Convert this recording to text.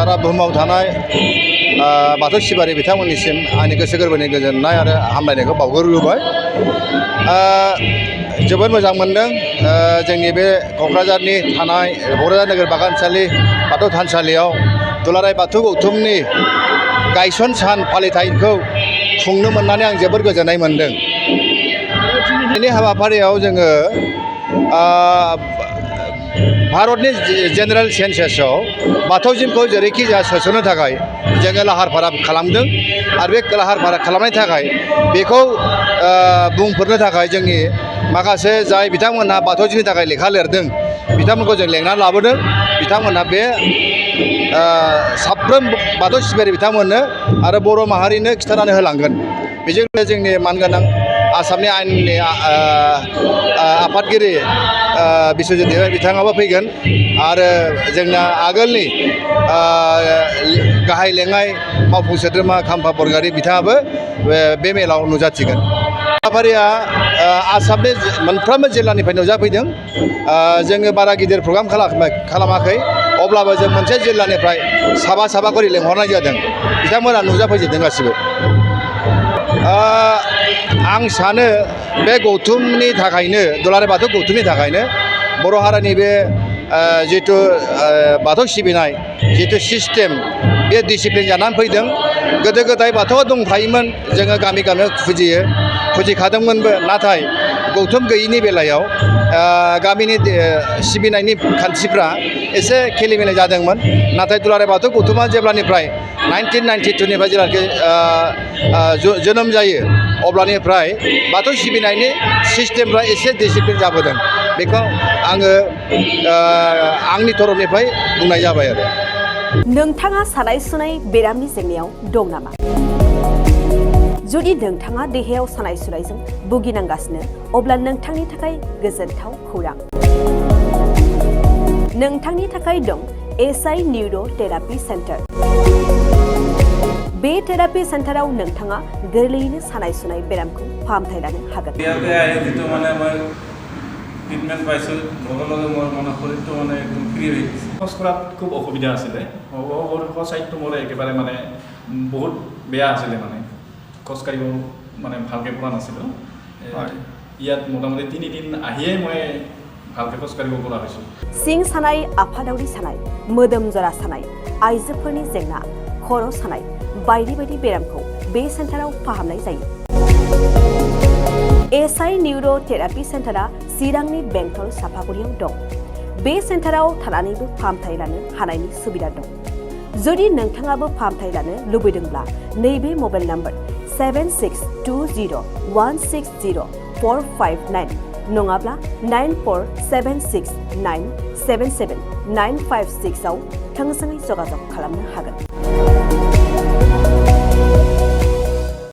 सारा बुहुमाव थानाय बाथौ सिबियारि बिथांमोननिसिम आंनि गोसो गोरबोनि गोजोननाय आरो हामलायनायखौ बावहरग्रोबाय। जोबोद मोजां मोनदों जोंनि बे क'क्राझारनि थानाय क'क्राझार नोगोर बागानसालि बाथौ थानसालियाव दुलाराय बाथौ गौथुमनि गायसन सान फालिथायखौ खुंनो मोननानै आं जोबोद गोजोननाय मोनदों। दिनैनि हाबाफारियाव जोङो भारतनि जेनेरेल सेन्सासआव बाथौजिमखौ जेरैखि जाया सोसननो थाखाय जोङो लाहार फाहार खालामदों आरो बे लाहार फाहार खालामनायनि थाखाय बेखौ बुंफोरनो थाखाय जोंनि माखासे जाय बिथांमोनहा बाथौजिमनि थाखाय लेखा लिरदों बिथांमोनखौ जों लेंनानै लाबोदों। बिथांमोनहा बे साफ्रोम बाथौ सिबियारि बिथांमोननो आरो बर' माहारिनो खिन्थानानै होलांगोन। बेजों लोगोसे जोंनि मानगोनां आसामनि आयेननि आफादगिरि बिस्वजित बिथाङाबो फैगोन आरो जोंना आगोलनि गाहाय लेङाइ मावफुं सोद्रोमा खाम्फा बरगयारि बिथाङाबो बे मेलाव नुजाथिगोन। हाबाफारिया आसामनि मोनफ्रोमबो जिल्लानिफ्राय नुजाफैदों। जोङो बारा गिदिर प्रग्राम खालामाखै, अब्लाबो जों मोनसे जिल्लानिफ्राय साबा करि लेंहरनाय जादों। बिथांमोना नुजाफैजोबदों गासिबो। आं सानो बे गौथुमनि थाखायनो दुलाराय बाथौ गौथुमनि थाखायनो बर' हारिनि बे जिथु बाथौ सिबिनाय जिथु सिस्टेम बे डिसिप्लिन जानानै फैदों। गोदो गोदाय बाथौआ दंखायोमोन, जोङो गामि गामियाव फुजिखादोंमोनबो, नाथाय गौथुम गैयैनि बेलायाव गामिनि सिबिनायनि खान्थिफ्रा एसे खेलिमेलि जादोंमोन। नाथाय दुलाराय बाथौ गौथुमा जेब्लानिफ्राय 1992निफ्राय जेब्लाखि जोनोम जायो अब्लानिफ्राय बाथौ सिबिनायनि सिस्टेमफ्रा एसे डिसिप्लिन जाबोदों। बेखौ आङो आंनि तरफनिफ्राय बुंनाय जाबाय आरो। नोंथाङा सानाय सुनाय बेरामनि जेंनायाव दं नामा? जुदि नोंथाङा देहायाव सानाय सुनायजों भुगिनांगासिनो अब्ला नोंथांनि थाखाय गोजोनथाव खौरां। नोंथांनि थाखाय दं एसआइ निउर' थेरापि सेन्टार। बे थेरापि सेन्टाराव नोंथाङा गोरलैयैनो सानाय सुनाय बेरामखौ फाहामथाय लानो हागोन। ট্ৰিটমেণ্ট পাইছোঁ, লগে লগে মোৰ মানে শৰীৰটো মানে একদম ফ্ৰী হৈ গৈছে। খোজ কঢ়াত খুব অসুবিধা আছিলে। চাইডটো মোৰ একেবাৰে মানে বহুত বেয়া আছিলে, মানে খোজকাঢ়িব মানে ভালকৈ পৰা নাছিলোঁ। ইয়াত মোটামুটি 3 দিন আহিয়েই মই ভালকৈ খোজকাঢ়িব পৰা হৈছোঁ। सिं सानाय, आफादावरि सानाय, मोदोम जरा सानाय, आइजोफोरनि जेंना, खर' सानाय बायदि बायदि बेरामखौ बे सेन्टाराव फाहामनाय जायो। एसआइ निउर' थेरापि सेन्टारा चिरांनि बेंटल सापागुरियाव दं। बे सेन्टाराव थानानैबो फाहामथाय लानो हानायनि सुबिदा दं। जुदि नोंथाङाबो फाहामथाय लानो लुबैदोंब्ला नैबे मबाइल नाम्बार 7620160459 नङाब्ला 9476977956 आव थोंजोङै जगाजग खालामनो हागोन।